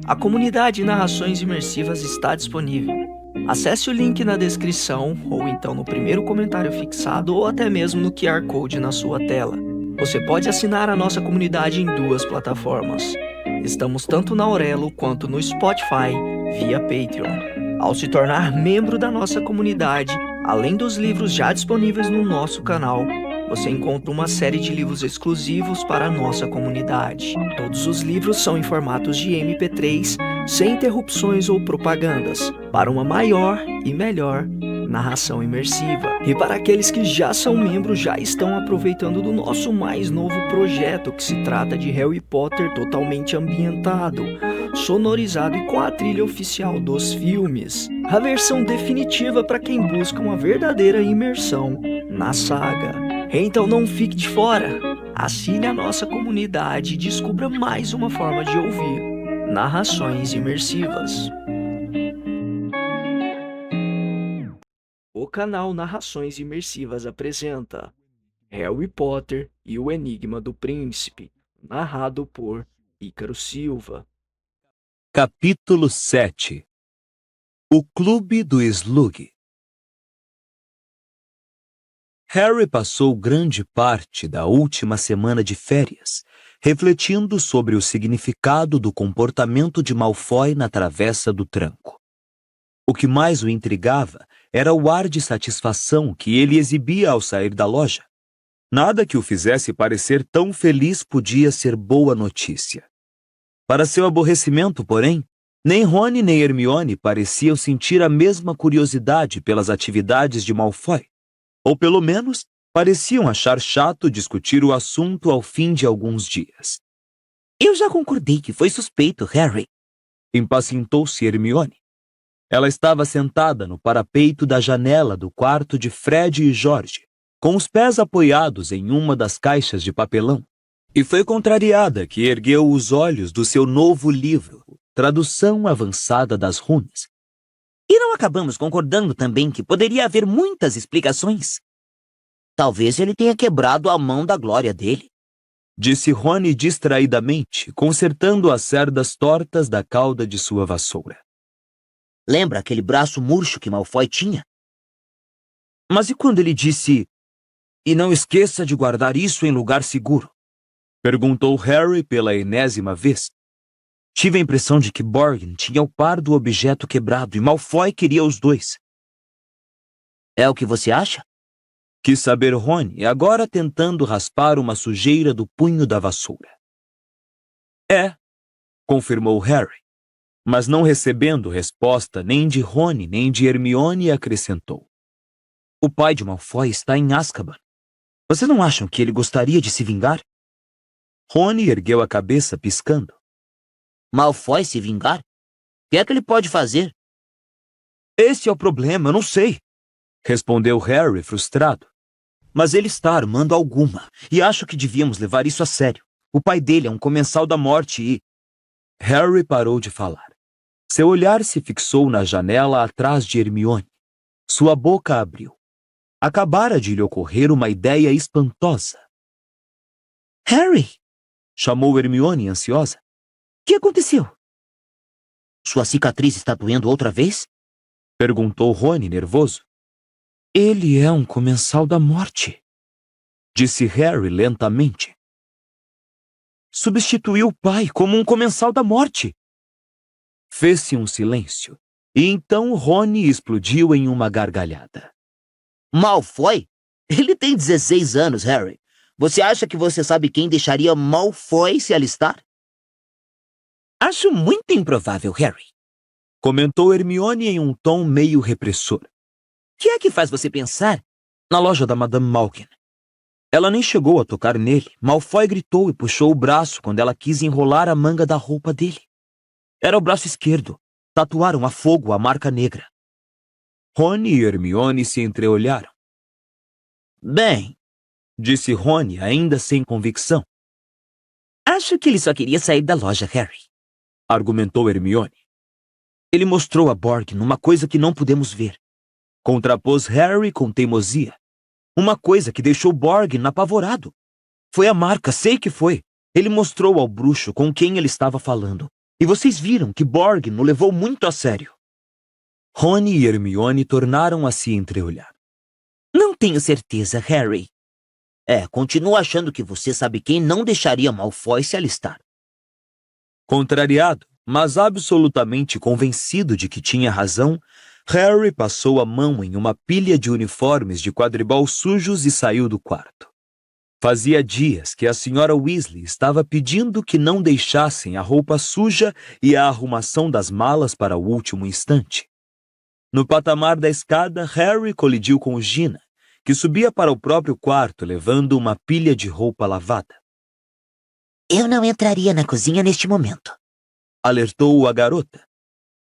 A comunidade Narrações Imersivas está disponível. Acesse o link na descrição, ou então no primeiro comentário fixado, ou até mesmo no QR Code na sua tela. Você pode assinar a nossa comunidade em duas plataformas. Estamos tanto na Aurelo quanto no Spotify, via Patreon. Ao se tornar membro da nossa comunidade, além dos livros já disponíveis no nosso canal, você encontra uma série de livros exclusivos para a nossa comunidade. Todos os livros são em formatos de MP3, sem interrupções ou propagandas, para uma maior e melhor narração imersiva. E para aqueles que já são membros, já estão aproveitando do nosso mais novo projeto, que se trata de Harry Potter totalmente ambientado, sonorizado e com a trilha oficial dos filmes. A versão definitiva para quem busca uma verdadeira imersão na saga. Então não fique de fora. Assine a nossa comunidade e descubra mais uma forma de ouvir narrações imersivas. O canal Narrações Imersivas apresenta Harry Potter e o Enigma do Príncipe, narrado por Ícaro Silva. Capítulo 7. O Clube do Slug. Harry passou grande parte da última semana de férias refletindo sobre o significado do comportamento de Malfoy na Travessa do Tranco. O que mais o intrigava era o ar de satisfação que ele exibia ao sair da loja. Nada que o fizesse parecer tão feliz podia ser boa notícia. Para seu aborrecimento, porém, nem Rony nem Hermione pareciam sentir a mesma curiosidade pelas atividades de Malfoy. Ou pelo menos, pareciam achar chato discutir o assunto ao fim de alguns dias. Eu já concordei que foi suspeito, Harry. Impacientou-se Hermione. Ela estava sentada no parapeito da janela do quarto de Fred e George, com os pés apoiados em uma das caixas de papelão, e foi contrariada que ergueu os olhos do seu novo livro, Tradução Avançada das Runas. E não acabamos concordando também que poderia haver muitas explicações. Talvez ele tenha quebrado a mão da glória dele, disse Rony distraidamente, consertando as cerdas tortas da cauda de sua vassoura. Lembra aquele braço murcho que Malfoy tinha? Mas e quando ele disse, "E não esqueça de guardar isso em lugar seguro"? Perguntou Harry pela enésima vez. Tive a impressão de que Borgin tinha o par do objeto quebrado e Malfoy queria os dois. É o que você acha? Quis saber Rony, agora tentando raspar uma sujeira do punho da vassoura. É, confirmou Harry, mas não recebendo resposta nem de Rony nem de Hermione, acrescentou. O pai de Malfoy está em Azkaban. Vocês não acham que ele gostaria de se vingar? Rony ergueu a cabeça piscando. Malfoy se vingar? O que é que ele pode fazer? Esse é o problema, eu não sei, respondeu Harry frustrado. Mas ele está armando alguma, e acho que devíamos levar isso a sério. O pai dele é um comensal da morte e... Harry parou de falar. Seu olhar se fixou na janela atrás de Hermione. Sua boca abriu. Acabara de lhe ocorrer uma ideia espantosa. Harry! Chamou Hermione ansiosa. O que aconteceu? Sua cicatriz está doendo outra vez? Perguntou Rony nervoso. Ele é um comensal da morte, disse Harry lentamente. Substituiu o pai como um comensal da morte. Fez-se um silêncio, e então Rony explodiu em uma gargalhada. Malfoy? Ele tem 16 anos, Harry. Você acha que você sabe quem deixaria Malfoy se alistar? Acho muito improvável, Harry, comentou Hermione em um tom meio repressor. O que é que faz você pensar? Na loja da Madame Malkin. Ela nem chegou a tocar nele. Malfoy gritou e puxou o braço quando ela quis enrolar a manga da roupa dele. Era o braço esquerdo. Tatuaram a fogo a marca negra. Rony e Hermione se entreolharam. Bem, disse Rony, ainda sem convicção. Acho que ele só queria sair da loja, Harry, argumentou Hermione. Ele mostrou a Borgin uma coisa que não pudemos ver. Contrapôs Harry com teimosia. Uma coisa que deixou Borgin apavorado. Foi a marca, sei que foi. Ele mostrou ao bruxo com quem ele estava falando. E vocês viram que Borgin o levou muito a sério. Rony e Hermione tornaram a se entreolhar. Não tenho certeza, Harry. Continuo achando que você sabe quem não deixaria Malfoy se alistar. Contrariado, mas absolutamente convencido de que tinha razão, Harry passou a mão em uma pilha de uniformes de quadribol sujos e saiu do quarto. Fazia dias que a senhora Weasley estava pedindo que não deixassem a roupa suja e a arrumação das malas para o último instante. No patamar da escada, Harry colidiu com Gina, que subia para o próprio quarto levando uma pilha de roupa lavada. Eu não entraria na cozinha neste momento, alertou a garota.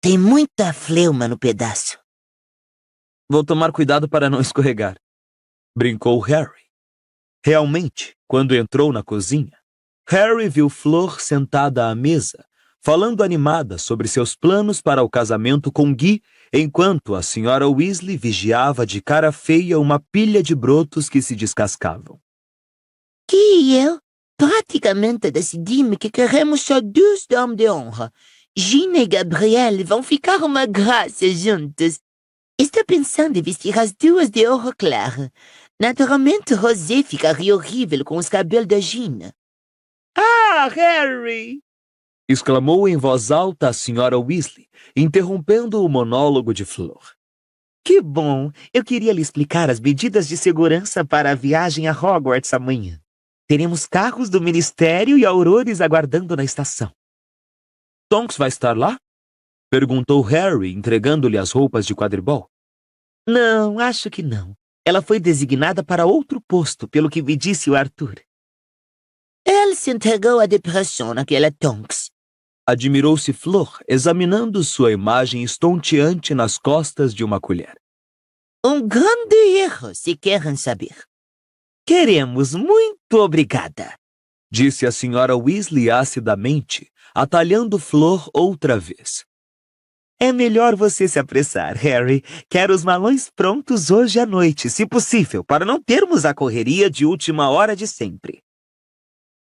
Tem muita fleuma no pedaço. Vou tomar cuidado para não escorregar, brincou Harry. Realmente, quando entrou na cozinha, Harry viu Fleur sentada à mesa, falando animada sobre seus planos para o casamento com Guy, enquanto a senhora Weasley vigiava de cara feia uma pilha de brotos que se descascavam. Guy e eu praticamente decidimos que queremos só 2 dames de honra. Gina e Gabrielle vão ficar uma graça juntas. Estou pensando em vestir as 2 de ouro claro. Naturalmente, Rosé ficaria horrível com os cabelos da Gina. Ah, Harry! Exclamou em voz alta a senhora Weasley, interrompendo o monólogo de Fleur. Que bom! Eu queria lhe explicar as medidas de segurança para a viagem a Hogwarts amanhã. Teremos carros do Ministério e aurores aguardando na estação. Tonks vai estar lá? Perguntou Harry, entregando-lhe as roupas de quadribol. Não, acho que não. Ela foi designada para outro posto, pelo que me disse o Arthur. Ela se entregou à depressão naquela Tonks. Admirou-se Fleur, examinando sua imagem estonteante nas costas de uma colher. Um grande erro, se querem saber. Queremos, muito obrigada, disse a senhora Weasley acidamente, atalhando Fleur outra vez. É melhor você se apressar, Harry. Quero os malões prontos hoje à noite, se possível, para não termos a correria de última hora de sempre.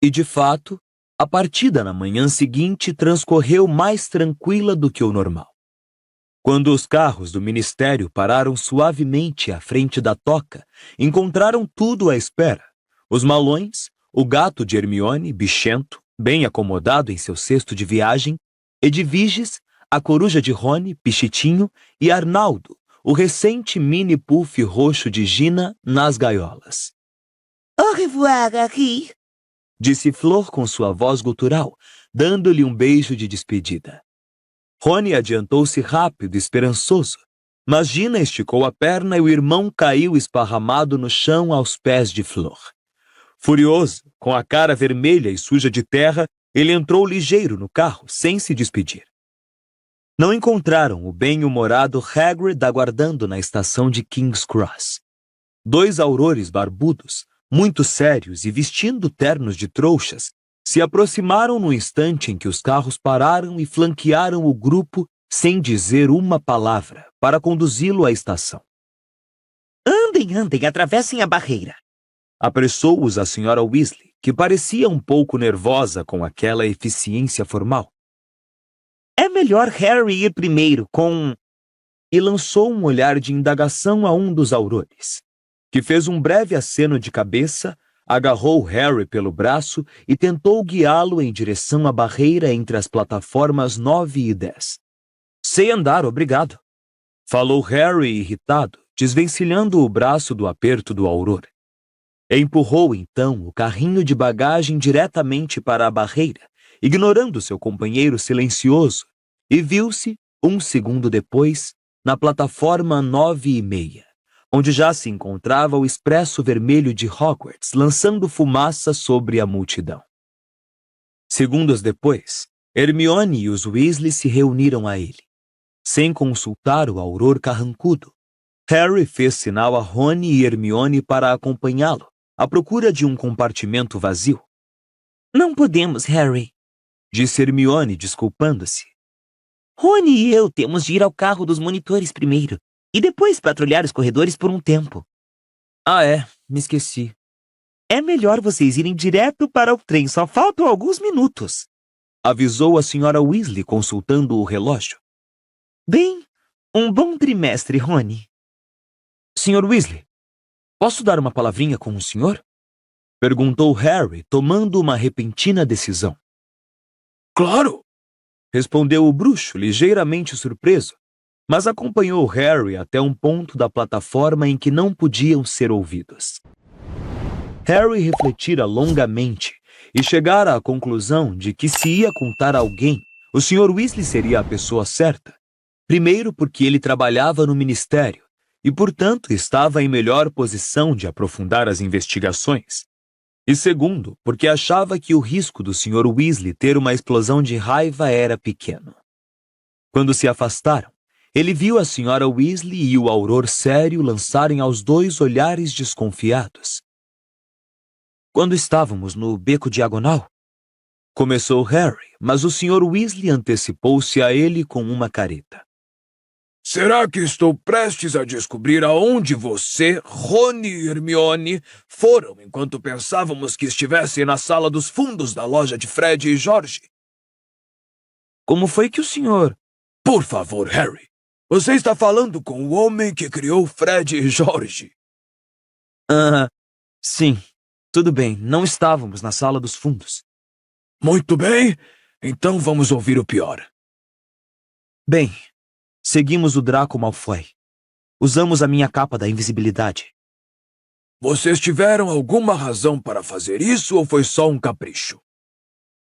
E, de fato, a partida na manhã seguinte transcorreu mais tranquila do que o normal. Quando os carros do ministério pararam suavemente à frente da toca, encontraram tudo à espera. Os malões, o gato de Hermione, bichento, bem acomodado em seu cesto de viagem, Edviges, a coruja de Rony, Pichitinho, e Arnaldo, o recente mini puff roxo de Gina, nas gaiolas. Au revoir, Harry, disse Fleur com sua voz gutural, dando-lhe um beijo de despedida. Rony adiantou-se rápido e esperançoso, mas Gina esticou a perna e o irmão caiu esparramado no chão aos pés de Fleur. Furioso, com a cara vermelha e suja de terra, ele entrou ligeiro no carro, sem se despedir. Não encontraram o bem-humorado Hagrid aguardando na estação de King's Cross. 2 aurores barbudos, muito sérios e vestindo ternos de trouxas, se aproximaram no instante em que os carros pararam e flanquearam o grupo sem dizer uma palavra para conduzi-lo à estação. Andem, atravessem a barreira. Apressou-os a senhora Weasley, que parecia um pouco nervosa com aquela eficiência formal. É melhor Harry ir primeiro E lançou um olhar de indagação a um dos aurores, que fez um breve aceno de cabeça, agarrou Harry pelo braço e tentou guiá-lo em direção à barreira entre as plataformas 9 e 10. Sei andar, obrigado, falou Harry irritado, desvencilhando o braço do aperto do auror. Empurrou então o carrinho de bagagem diretamente para a barreira, ignorando seu companheiro silencioso, e viu-se, 1 segundo depois, na plataforma 9:30, onde já se encontrava o expresso vermelho de Hogwarts lançando fumaça sobre a multidão. Segundos depois, Hermione e os Weasley se reuniram a ele. Sem consultar o auror carrancudo, Harry fez sinal a Rony e Hermione para acompanhá-lo, à procura de um compartimento vazio. Não podemos, Harry, disse Hermione, desculpando-se. Rony e eu temos de ir ao carro dos monitores primeiro, e depois patrulhar os corredores por um tempo. Ah, me esqueci. É melhor vocês irem direto para o trem, só faltam alguns minutos. avisou a senhora Weasley consultando o relógio. Bem, um bom trimestre, Rony. Senhor Weasley, posso dar uma palavrinha com o senhor? Perguntou Harry, tomando uma repentina decisão. Claro! Respondeu o bruxo, ligeiramente surpreso, mas acompanhou Harry até um ponto da plataforma em que não podiam ser ouvidos. Harry refletira longamente e chegara à conclusão de que se ia contar a alguém, o Sr. Weasley seria a pessoa certa. Primeiro porque ele trabalhava no ministério e, portanto, estava em melhor posição de aprofundar as investigações. E segundo, porque achava que o risco do Sr. Weasley ter uma explosão de raiva era pequeno. Quando se afastaram, ele viu a Sra. Weasley e o Auror sério lançarem aos dois olhares desconfiados. Quando estávamos no beco diagonal, começou Harry, mas o Sr. Weasley antecipou-se a ele com uma careta. Será que estou prestes a descobrir aonde você, Rony e Hermione foram enquanto pensávamos que estivessem na sala dos fundos da loja de Fred e George? Como foi que o senhor... Por favor, Harry, você está falando com o homem que criou Fred e George. Sim, tudo bem, não estávamos na sala dos fundos. Muito bem, então vamos ouvir o pior. Bem, seguimos o Draco Malfoy. Usamos a minha capa da invisibilidade. Vocês tiveram alguma razão para fazer isso ou foi só um capricho?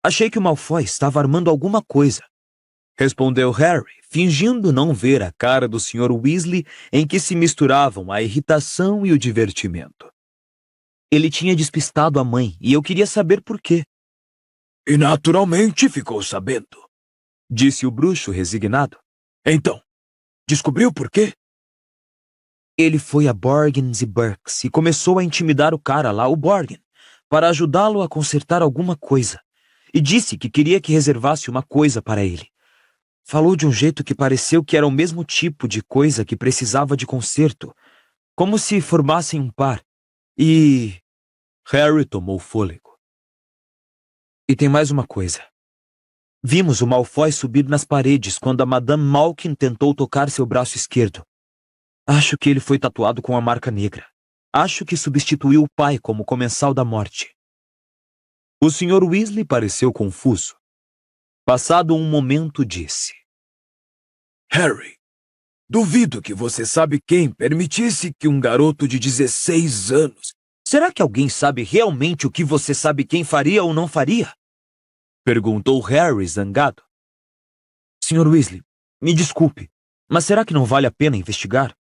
Achei que o Malfoy estava armando alguma coisa, respondeu Harry, fingindo não ver a cara do Sr. Weasley em que se misturavam a irritação e o divertimento. Ele tinha despistado a mãe e eu queria saber por quê. E naturalmente ficou sabendo, disse o bruxo resignado. Então, descobriu por quê? Ele foi a Borgins e Burkes e começou a intimidar o cara lá, o Borgin, para ajudá-lo a consertar alguma coisa. E disse que queria que reservasse uma coisa para ele. Falou de um jeito que pareceu que era o mesmo tipo de coisa que precisava de conserto, como se formassem um par. E... Harry tomou fôlego. E tem mais uma coisa. Vimos o Malfoy subir nas paredes quando a Madame Malkin tentou tocar seu braço esquerdo. Acho que ele foi tatuado com a marca negra. Acho que substituiu o pai como comensal da morte. O Sr. Weasley pareceu confuso. Passado um momento, disse: Harry, duvido que você sabe quem permitisse que um garoto de 16 anos... Será que alguém sabe realmente o que você sabe quem faria ou não faria? Perguntou Harry zangado. Sr. Weasley, me desculpe, mas será que não vale a pena investigar?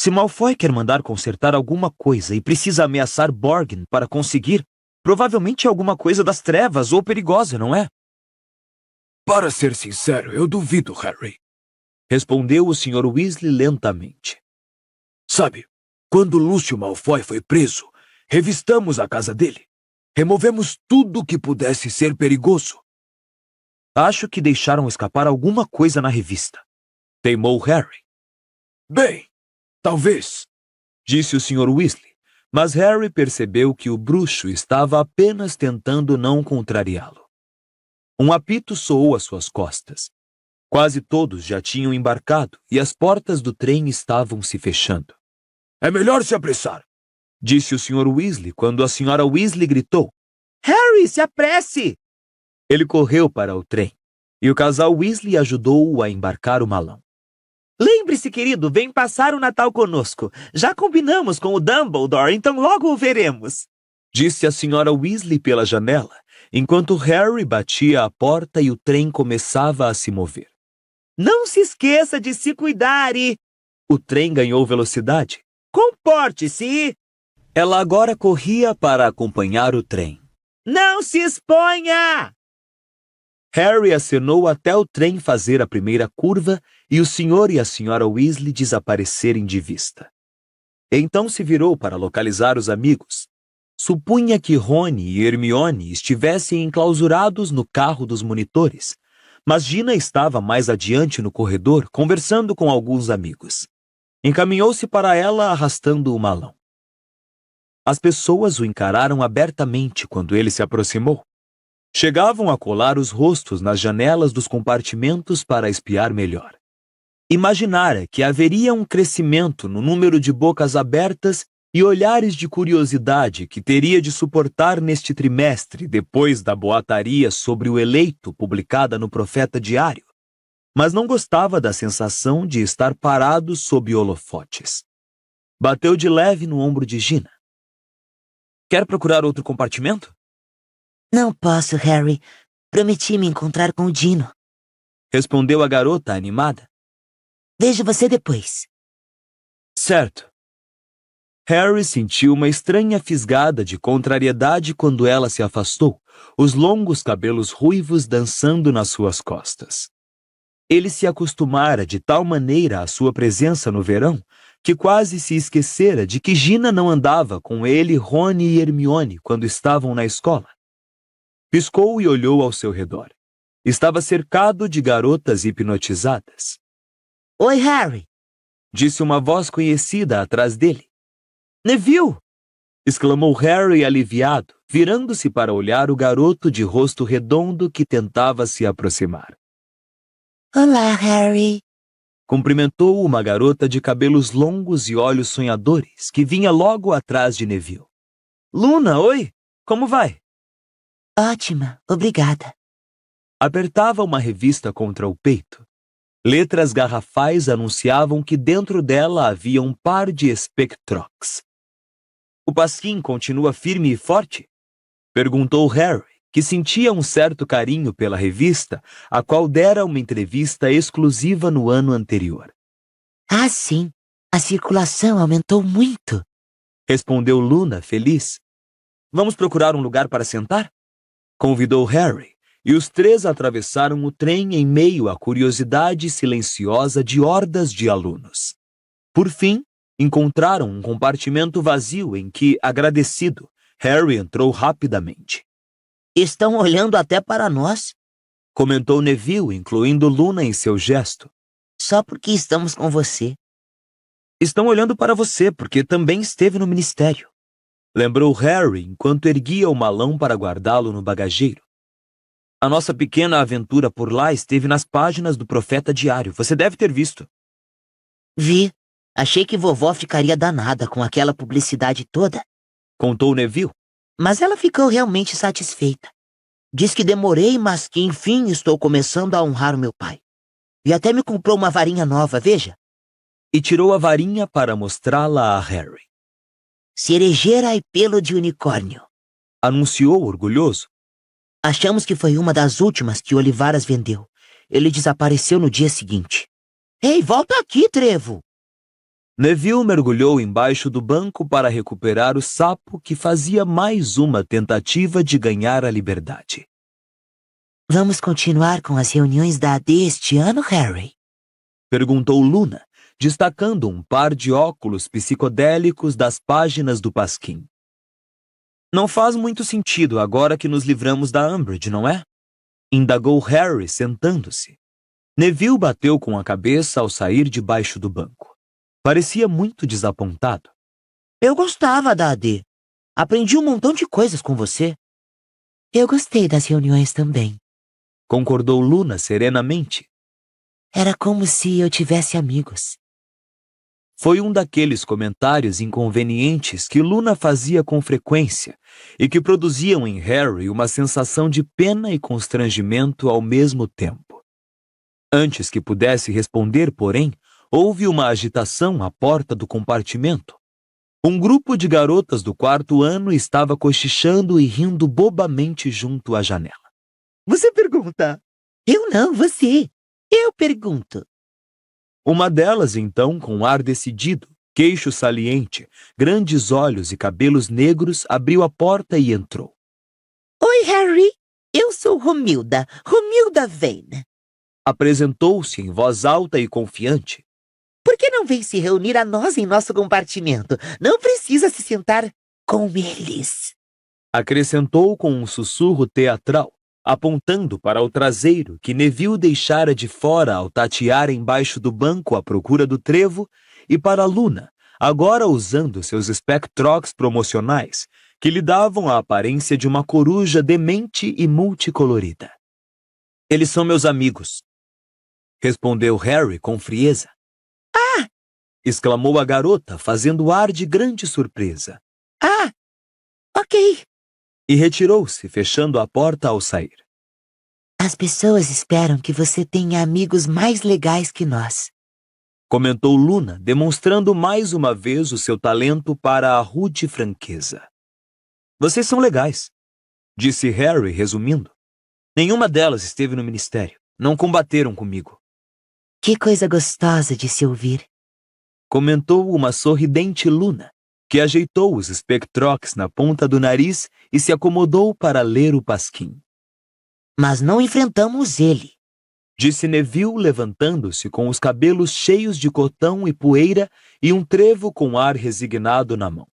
Se Malfoy quer mandar consertar alguma coisa e precisa ameaçar Borgin para conseguir, provavelmente é alguma coisa das trevas ou perigosa, não é? Para ser sincero, eu duvido, Harry. Respondeu o Sr. Weasley lentamente. Sabe, quando Lúcio Malfoy foi preso, revistamos a casa dele. Removemos tudo que pudesse ser perigoso. Acho que deixaram escapar alguma coisa na revista, teimou Harry. Bem, talvez, disse o Sr. Weasley, mas Harry percebeu que o bruxo estava apenas tentando não contrariá-lo. Um apito soou às suas costas. Quase todos já tinham embarcado e as portas do trem estavam se fechando. É melhor se apressar, disse o Sr. Weasley quando a Sra. Weasley gritou: Harry, se apresse! Ele correu para o trem e o casal Weasley ajudou-o a embarcar o malão. Lembre-se, querido, vem passar o Natal conosco. Já combinamos com o Dumbledore, então logo o veremos. Disse a Sra. Weasley pela janela, enquanto Harry batia a porta e o trem começava a se mover. Não se esqueça de se cuidar e... O trem ganhou velocidade. Comporte-se! Ela agora corria para acompanhar o trem. Não se exponha! Harry acenou até o trem fazer a primeira curva e o Sr. e a Sra. Weasley desaparecerem de vista. Então se virou para localizar os amigos. Supunha que Rony e Hermione estivessem enclausurados no carro dos monitores, mas Gina estava mais adiante no corredor conversando com alguns amigos. Encaminhou-se para ela arrastando o malão. As pessoas o encararam abertamente quando ele se aproximou. Chegavam a colar os rostos nas janelas dos compartimentos para espiar melhor. Imaginara que haveria um crescimento no número de bocas abertas e olhares de curiosidade que teria de suportar neste trimestre depois da boataria sobre o eleito publicada no Profeta Diário, mas não gostava da sensação de estar parado sob holofotes. Bateu de leve no ombro de Gina. Quer procurar outro compartimento? Não posso, Harry. Prometi me encontrar com o Dino. Respondeu a garota animada. Vejo você depois. Certo. Harry sentiu uma estranha fisgada de contrariedade quando ela se afastou, os longos cabelos ruivos dançando nas suas costas. Ele se acostumara de tal maneira à sua presença no verão que quase se esquecera de que Gina não andava com ele, Rony e Hermione quando estavam na escola. Piscou e olhou ao seu redor. Estava cercado de garotas hipnotizadas. Oi, Harry. Disse uma voz conhecida atrás dele. Neville! Exclamou Harry aliviado, virando-se para olhar o garoto de rosto redondo que tentava se aproximar. Olá, Harry. Cumprimentou uma garota de cabelos longos e olhos sonhadores que vinha logo atrás de Neville. Luna, oi! Como vai? Ótima, obrigada. Apertava uma revista contra o peito. Letras garrafais anunciavam que dentro dela havia um par de Spectrox. O Pasquim continua firme e forte? Perguntou Harry, que sentia um certo carinho pela revista, a qual dera uma entrevista exclusiva no ano anterior. Ah, sim. A circulação aumentou muito. Respondeu Luna, feliz. Vamos procurar um lugar para sentar? Convidou Harry, e os três atravessaram o trem em meio à curiosidade silenciosa de hordas de alunos. Por fim, encontraram um compartimento vazio em que, agradecido, Harry entrou rapidamente. Estão olhando até para nós. Comentou Neville, incluindo Luna em seu gesto. Só porque estamos com você. Estão olhando para você porque também esteve no ministério. Lembrou Harry enquanto erguia o malão para guardá-lo no bagageiro. A nossa pequena aventura por lá esteve nas páginas do Profeta Diário. Você deve ter visto. Vi. Achei que vovó ficaria danada com aquela publicidade toda. Contou Neville. Mas ela ficou realmente satisfeita. Diz que demorei, mas que enfim estou começando a honrar o meu pai. E até me comprou uma varinha nova, veja. E tirou a varinha para mostrá-la a Harry. Cerejeira e pelo de unicórnio. Anunciou orgulhoso. Achamos que foi uma das últimas que Olivaras vendeu. Ele desapareceu no dia seguinte. Ei, volta aqui, Trevo! Neville mergulhou embaixo do banco para recuperar o sapo que fazia mais uma tentativa de ganhar a liberdade. Vamos continuar com as reuniões da AD este ano, Harry? Perguntou Luna, destacando um par de óculos psicodélicos das páginas do Pasquim. Não faz muito sentido agora que nos livramos da Umbridge, não é? Indagou Harry, sentando-se. Neville bateu com a cabeça ao sair debaixo do banco. Parecia muito desapontado. Eu gostava da AD. Aprendi um montão de coisas com você. Eu gostei das reuniões também. Concordou Luna serenamente. Era como se eu tivesse amigos. Foi um daqueles comentários inconvenientes que Luna fazia com frequência e que produziam em Harry uma sensação de pena e constrangimento ao mesmo tempo. Antes que pudesse responder, porém, houve uma agitação à porta do compartimento. Um grupo de garotas do quarto ano estava cochichando e rindo bobamente junto à janela. Você pergunta. Eu não, você. Eu pergunto. Uma delas, então, com ar decidido, queixo saliente, grandes olhos e cabelos negros, abriu a porta e entrou. Oi, Harry. Eu sou Romilda. Romilda Vane. Apresentou-se em voz alta e confiante. Por que não vem se reunir a nós em nosso compartimento? Não precisa se sentar com eles. Acrescentou com um sussurro teatral, apontando para o traseiro que Neville deixara de fora ao tatear embaixo do banco à procura do trevo, e para Luna, agora usando seus Spectrox promocionais, que lhe davam a aparência de uma coruja demente e multicolorida. Eles são meus amigos, respondeu Harry com frieza. Ah! Exclamou a garota, fazendo ar de grande surpresa. Ah! Ok. E retirou-se, fechando a porta ao sair. As pessoas esperam que você tenha amigos mais legais que nós, comentou Luna, demonstrando mais uma vez o seu talento para a rude franqueza. Vocês são legais, disse Harry, resumindo. Nenhuma delas esteve no ministério. Não combateram comigo. Que coisa gostosa de se ouvir, comentou uma sorridente Luna, que ajeitou os Spectrox na ponta do nariz e se acomodou para ler o pasquim. Mas não enfrentamos ele, disse Neville, levantando-se com os cabelos cheios de cotão e poeira e um trevo com ar resignado na mão.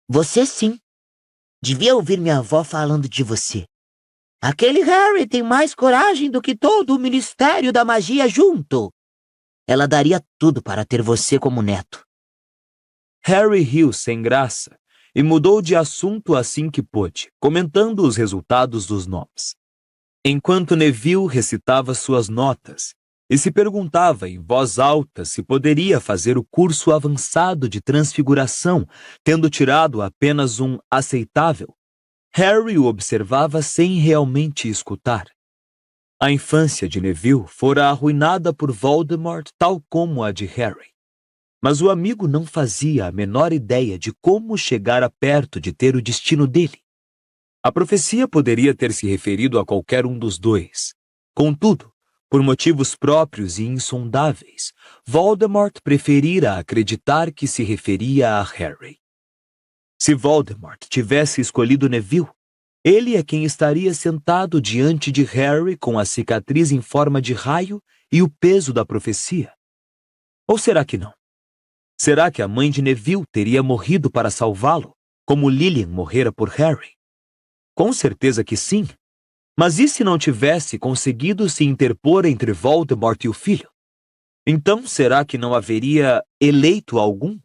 Você sim. Devia ouvir minha avó falando de você. Aquele Harry tem mais coragem do que todo o Ministério da Magia junto. Ela daria tudo para ter você como neto. Harry riu sem graça e mudou de assunto assim que pôde, comentando os resultados dos nomes. Enquanto Neville recitava suas notas e se perguntava em voz alta se poderia fazer o curso avançado de transfiguração, tendo tirado apenas um aceitável, Harry o observava sem realmente escutar. A infância de Neville fora arruinada por Voldemort, tal como a de Harry. Mas o amigo não fazia a menor ideia de como chegara perto de ter o destino dele. A profecia poderia ter se referido a qualquer um dos dois. Contudo, por motivos próprios e insondáveis, Voldemort preferira acreditar que se referia a Harry. Se Voldemort tivesse escolhido Neville, ele é quem estaria sentado diante de Harry com a cicatriz em forma de raio e o peso da profecia. Ou será que não? Será que a mãe de Neville teria morrido para salvá-lo, como Lilian morrera por Harry? Com certeza que sim. Mas e se não tivesse conseguido se interpor entre Voldemort e o filho? Então, será que não haveria eleito algum?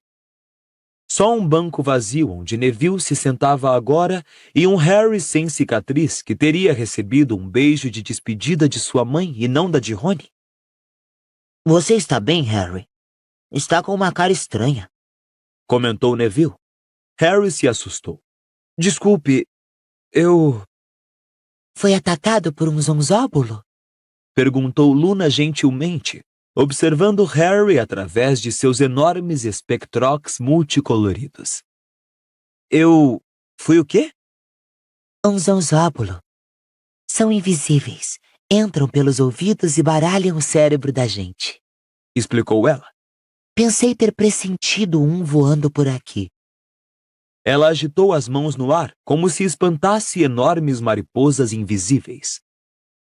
Só um banco vazio onde Neville se sentava agora e um Harry sem cicatriz que teria recebido um beijo de despedida de sua mãe e não da de Rony. Você está bem, Harry? Está com uma cara estranha, comentou Neville. Harry se assustou. Desculpe, eu... Foi atacado por um zonzóbulo? perguntou Luna gentilmente, observando Harry através de seus enormes Spectrox multicoloridos. Eu... fui o quê? Um zonzóbulo. São invisíveis. Entram pelos ouvidos e baralham o cérebro da gente, explicou ela. Pensei ter pressentido um voando por aqui. Ela agitou as mãos no ar, como se espantasse enormes mariposas invisíveis.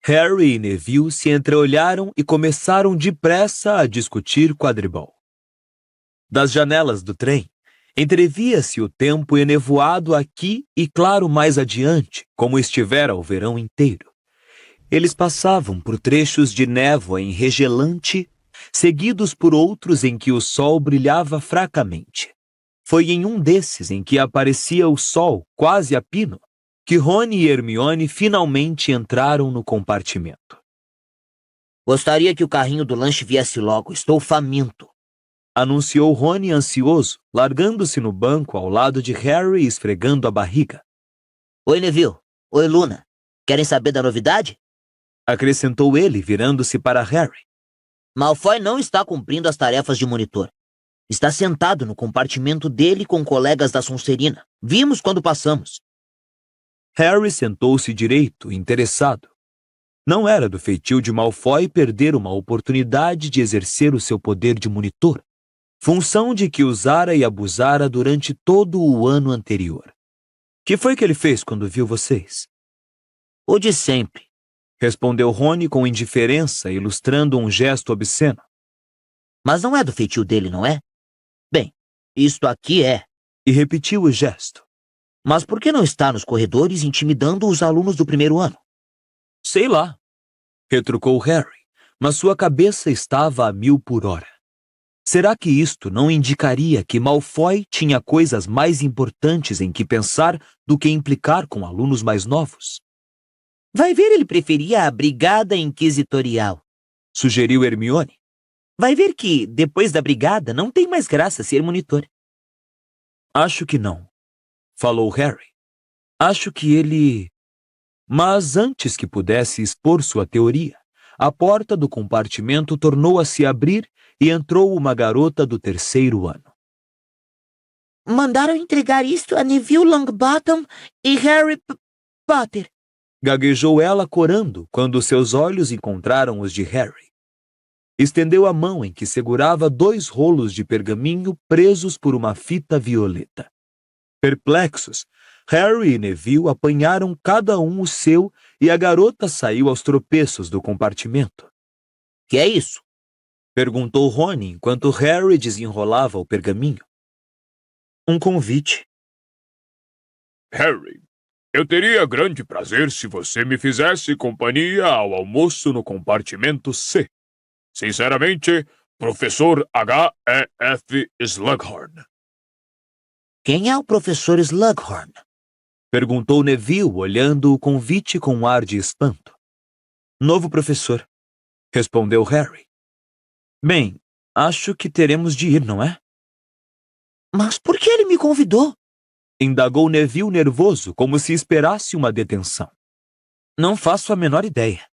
Harry e Neville se entreolharam e começaram depressa a discutir quadribol. Das janelas do trem, entrevia-se o tempo enevoado aqui e claro mais adiante, como estivera o verão inteiro. Eles passavam por trechos de névoa enregelante, seguidos por outros em que o sol brilhava fracamente. Foi em um desses em que aparecia o sol, quase a pino, que Rony e Hermione finalmente entraram no compartimento. Gostaria que o carrinho do lanche viesse logo. Estou faminto, anunciou Rony ansioso, largando-se no banco ao lado de Harry e esfregando a barriga. Oi, Neville. Oi, Luna. Querem saber da novidade? Acrescentou ele, virando-se para Harry. Malfoy não está cumprindo as tarefas de monitor. Está sentado no compartimento dele com colegas da Sonserina. Vimos quando passamos. Harry sentou-se direito, interessado. Não era do feitio de Malfoy perder uma oportunidade de exercer o seu poder de monitor, função de que usara e abusara durante todo o ano anterior. Que foi que ele fez quando viu vocês? O de sempre, respondeu Rony com indiferença, ilustrando um gesto obsceno. Mas não é do feitio dele, não é? Bem, isto aqui é. E repetiu o gesto. Mas por que não está nos corredores intimidando os alunos do primeiro ano? Sei lá, retrucou Harry, mas sua cabeça estava a 1000 por hora. Será que isto não indicaria que Malfoy tinha coisas mais importantes em que pensar do que implicar com alunos mais novos? Vai ver, ele preferia a brigada inquisitorial. Sugeriu Hermione. Vai ver que, depois da brigada, não tem mais graça ser monitor. Acho que não, falou Harry. Acho que ele... Mas antes que pudesse expor sua teoria, a porta do compartimento tornou a se abrir e entrou uma garota do 3º ano. Mandaram entregar isto a Neville Longbottom e Harry Potter. Gaguejou ela corando quando seus olhos encontraram os de Harry. Estendeu a mão em que segurava 2 rolos de pergaminho presos por uma fita violeta. Perplexos, Harry e Neville apanharam cada um o seu e a garota saiu aos tropeços do compartimento. Que é isso? Perguntou Rony enquanto Harry desenrolava o pergaminho. Um convite. Harry, eu teria grande prazer se você me fizesse companhia ao almoço no compartimento C. Sinceramente, Professor H.E.F. Slughorn. Quem é o professor Slughorn? Perguntou Neville, olhando o convite com um ar de espanto. Novo professor, respondeu Harry. Bem, acho que teremos de ir, não é? Mas por que ele me convidou? Indagou Neville nervoso, como se esperasse uma detenção. Não faço a menor ideia.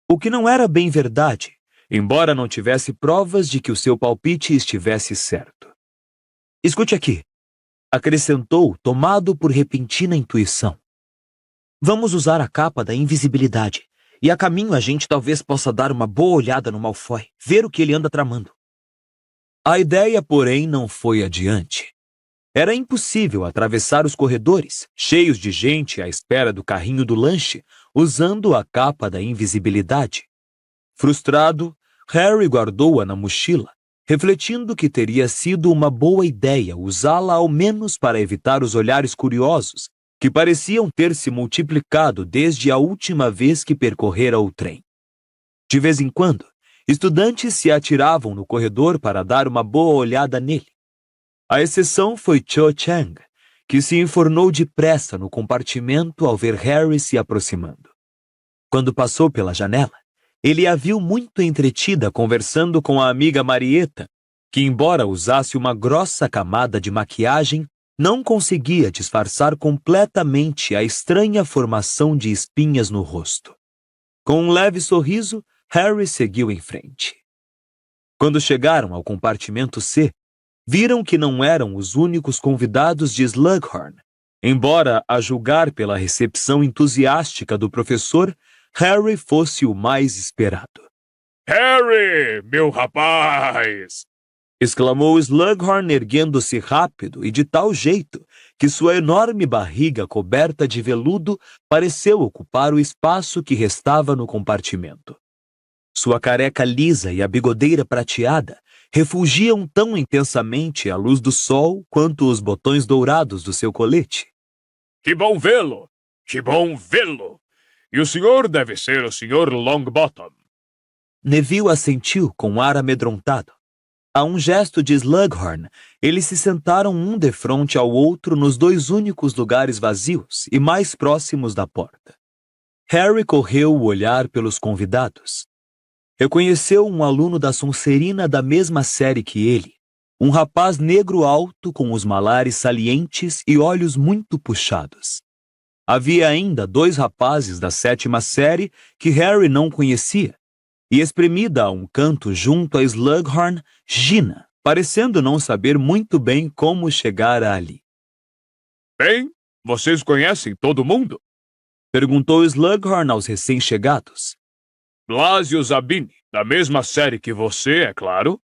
O que não era bem verdade, embora não tivesse provas de que o seu palpite estivesse certo. Escute aqui, acrescentou, tomado por repentina intuição. Vamos usar a capa da invisibilidade, e a caminho a gente talvez possa dar uma boa olhada no Malfoy, ver o que ele anda tramando. A ideia, porém, não foi adiante. Era impossível atravessar os corredores, cheios de gente à espera do carrinho do lanche, usando a capa da invisibilidade. Frustrado, Harry guardou-a na mochila, refletindo que teria sido uma boa ideia usá-la ao menos para evitar os olhares curiosos que pareciam ter se multiplicado desde a última vez que percorrera o trem. De vez em quando, estudantes se atiravam no corredor para dar uma boa olhada nele. A exceção foi Cho Chang, que se enfornou depressa no compartimento ao ver Harry se aproximando. Quando passou pela janela, ele a viu muito entretida conversando com a amiga Marieta, que, embora usasse uma grossa camada de maquiagem, não conseguia disfarçar completamente a estranha formação de espinhas no rosto. Com um leve sorriso, Harry seguiu em frente. Quando chegaram ao compartimento C, viram que não eram os únicos convidados de Slughorn. Embora, a julgar pela recepção entusiástica do professor, Harry fosse o mais esperado. Harry, meu rapaz! Exclamou Slughorn, erguendo-se rápido e de tal jeito que sua enorme barriga coberta de veludo pareceu ocupar o espaço que restava no compartimento. Sua careca lisa e a bigodeira prateada refulgiam tão intensamente à luz do sol quanto os botões dourados do seu colete. Que bom vê-lo! Que bom vê-lo! E o senhor deve ser o Sr. Longbottom. Neville assentiu com ar amedrontado. A um gesto de Slughorn, eles se sentaram um defronte ao outro nos 2 únicos lugares vazios e mais próximos da porta. Harry correu o olhar pelos convidados. Reconheceu um aluno da Sonserina da mesma série que ele, um rapaz negro alto com os malares salientes e olhos muito puxados. Havia ainda 2 rapazes da 7ª série que Harry não conhecia, e espremida a um canto junto a Slughorn, Gina, parecendo não saber muito bem como chegara ali. Bem, vocês conhecem todo mundo? Perguntou Slughorn aos recém-chegados. Blasio Zabini, da mesma série que você, é claro.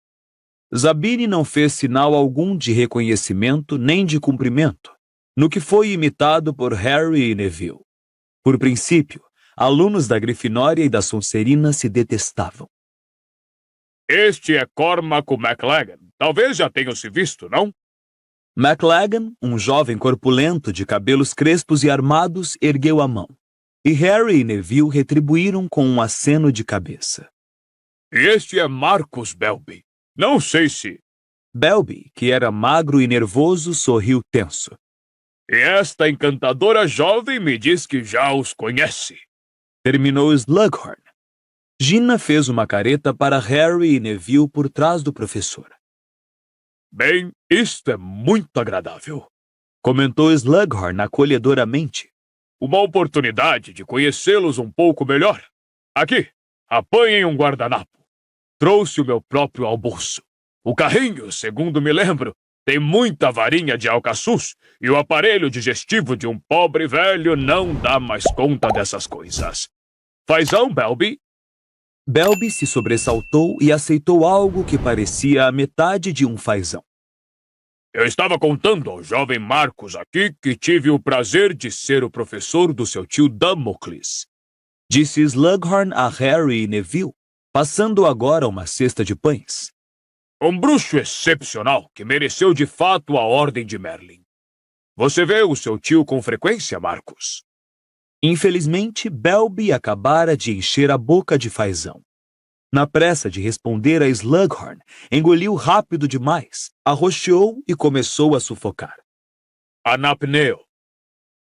Zabini não fez sinal algum de reconhecimento nem de cumprimento, no que foi imitado por Harry e Neville. Por princípio, alunos da Grifinória e da Sonserina se detestavam. Este é Cormac McLaggen. Talvez já tenham se visto, não? McLaggen, um jovem corpulento de cabelos crespos e armados, ergueu a mão, e Harry e Neville retribuíram com um aceno de cabeça. E este é Marcus Belby. Não sei se... Belby, que era magro e nervoso, sorriu tenso. E esta encantadora jovem me diz que já os conhece. Terminou Slughorn. Gina fez uma careta para Harry e Neville por trás do professor. Bem, isto é muito agradável. Comentou Slughorn acolhedoramente. Uma oportunidade de conhecê-los um pouco melhor. Aqui, apanhem um guardanapo. Trouxe o meu próprio almoço. O carrinho, segundo me lembro, tem muita varinha de alcaçuz e o aparelho digestivo de um pobre velho não dá mais conta dessas coisas. Fazão, Belby? Belby se sobressaltou e aceitou algo que parecia a metade de um fazão. Eu estava contando ao jovem Marcos aqui que tive o prazer de ser o professor do seu tio Damocles. Disse Slughorn a Harry e Neville, passando agora uma cesta de pães. Um bruxo excepcional que mereceu de fato a Ordem de Merlin. Você vê o seu tio com frequência, Marcos? Infelizmente, Belby acabara de encher a boca de fazão. Na pressa de responder a Slughorn, engoliu rápido demais, arroxeou e começou a sufocar. Anapneu,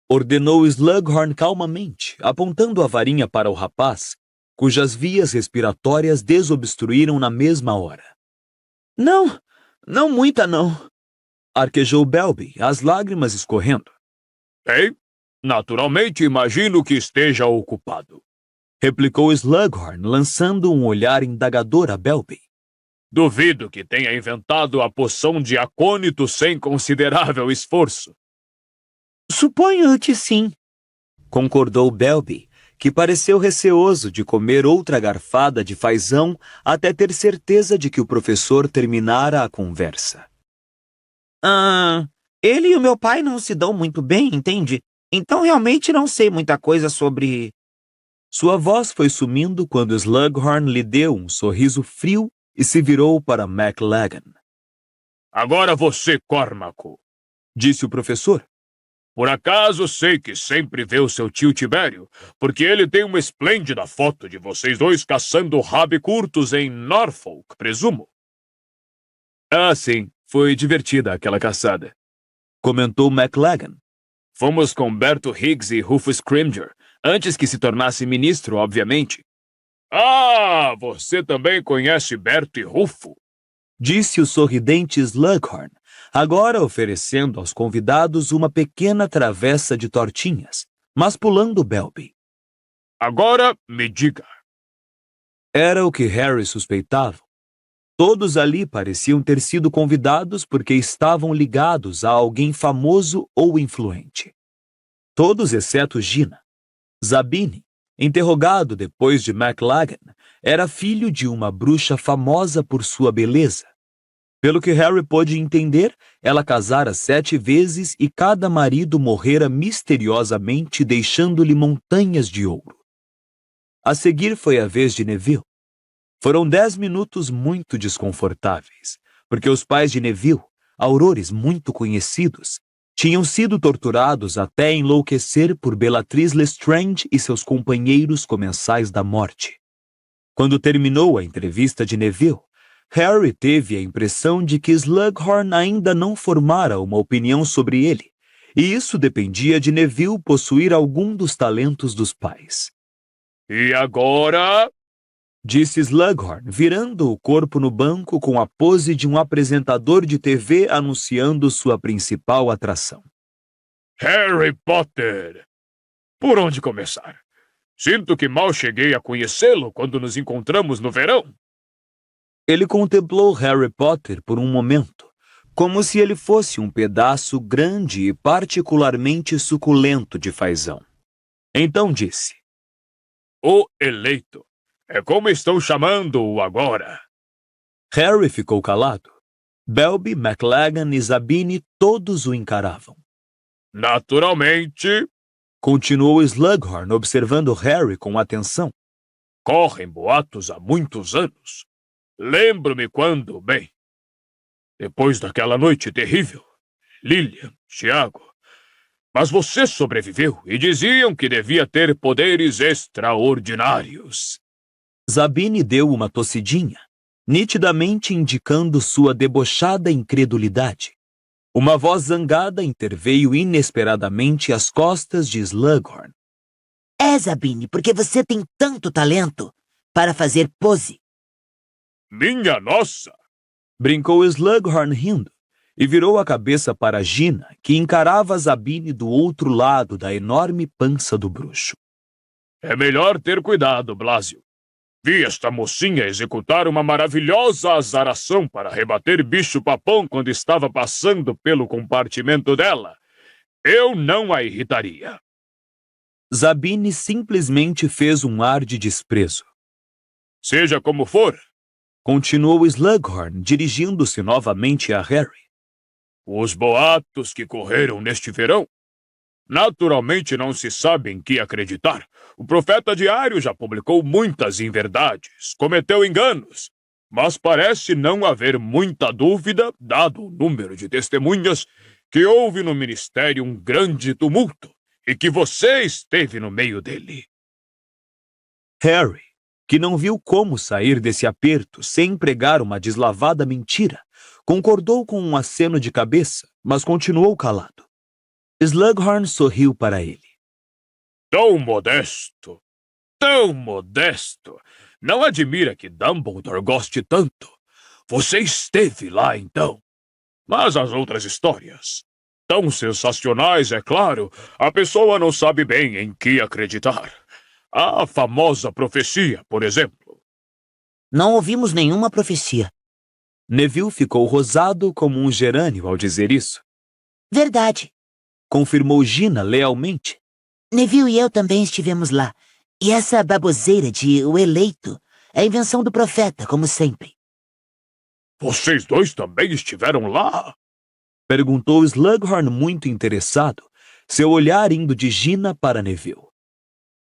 ordenou Slughorn calmamente, apontando a varinha para o rapaz, cujas vias respiratórias desobstruíram na mesma hora. Não, não muita não. Arquejou Belby, as lágrimas escorrendo. Ei, naturalmente imagino que esteja ocupado. Replicou Slughorn, lançando um olhar indagador a Belby. Duvido que tenha inventado a poção de acônito sem considerável esforço. Suponho que sim. Concordou Belby, que pareceu receoso de comer outra garfada de fazão até ter certeza de que o professor terminara a conversa. Ele e o meu pai não se dão muito bem, entende? Então realmente não sei muita coisa sobre... Sua voz foi sumindo quando Slughorn lhe deu um sorriso frio e se virou para McLaggen. Agora você, Cormaco, disse o professor. Por acaso sei que sempre vê o seu tio Tibério, porque ele tem uma esplêndida foto de vocês dois caçando rabicurtos em Norfolk, presumo. Ah, sim, foi divertida aquela caçada, comentou McLaggen. Fomos com Berto Higgs e Rufus Scrimger, antes que se tornasse ministro, obviamente. Ah, você também conhece Berto e Rufo? Disse o sorridente Slughorn, agora oferecendo aos convidados uma pequena travessa de tortinhas, mas pulando Belby. Agora me diga. Era o que Harry suspeitava. Todos ali pareciam ter sido convidados porque estavam ligados a alguém famoso ou influente. Todos exceto Gina. Zabine, interrogado depois de McLaggen, era filho de uma bruxa famosa por sua beleza. Pelo que Harry pôde entender, ela casara 7 vezes e cada marido morrera misteriosamente, deixando-lhe montanhas de ouro. A seguir foi a vez de Neville. Foram 10 minutos muito desconfortáveis, porque os pais de Neville, aurores muito conhecidos, tinham sido torturados até enlouquecer por Bellatrix Lestrange e seus companheiros comensais da morte. Quando terminou a entrevista de Neville, Harry teve a impressão de que Slughorn ainda não formara uma opinião sobre ele, e isso dependia de Neville possuir algum dos talentos dos pais. E agora? Disse Slughorn, virando o corpo no banco com a pose de um apresentador de TV anunciando sua principal atração. Harry Potter! Por onde começar? Sinto que mal cheguei a conhecê-lo quando nos encontramos no verão. Ele contemplou Harry Potter por um momento, como se ele fosse um pedaço grande e particularmente suculento de fazão. Então disse: O eleito. É como estão chamando-o agora. Harry ficou calado. Belby, McLaggen e Zabine todos o encaravam. Naturalmente, continuou Slughorn, observando Harry com atenção. Correm boatos há muitos anos. Lembro-me quando, bem, depois daquela noite terrível, Lilian, Tiago, mas você sobreviveu e diziam que devia ter poderes extraordinários. Zabine deu uma tossidinha. nitidamente indicando sua debochada incredulidade. Uma voz zangada interveio inesperadamente às costas de Slughorn. É, Zabine, porque você tem tanto talento para fazer pose. Minha nossa! Brincou Slughorn rindo e virou a cabeça para Gina, que encarava Zabine do outro lado da enorme pança do bruxo. É melhor ter cuidado, Blasio. Vi esta mocinha executar uma maravilhosa azaração para rebater bicho-papão quando estava passando pelo compartimento dela. Eu não a irritaria. Zabine simplesmente fez um ar de desprezo. Seja como for, Continuou Slughorn, dirigindo-se novamente a Harry. os boatos que correram neste verão, naturalmente não se sabe em que acreditar. O Profeta Diário já publicou muitas inverdades, cometeu enganos, mas parece não haver muita dúvida, dado o número de testemunhas, que houve no ministério um grande tumulto e que você esteve no meio dele. Harry, que não viu como sair desse aperto sem pregar uma deslavada mentira, concordou com um aceno de cabeça, mas continuou calado. Slughorn sorriu para ele. Tão modesto, tão modesto. Não admira que Dumbledore goste tanto. Você esteve lá, então. Mas as outras histórias, tão sensacionais, é claro, a pessoa não sabe bem em que acreditar. A famosa profecia, por exemplo. Não ouvimos nenhuma profecia. Neville ficou rosado como um gerânio ao dizer isso. Verdade. Confirmou Gina lealmente. Neville e eu também estivemos lá. E essa baboseira de O Eleito é invenção do profeta, como sempre. Vocês dois também estiveram lá? Perguntou Slughorn muito interessado, seu olhar indo de Gina para Neville.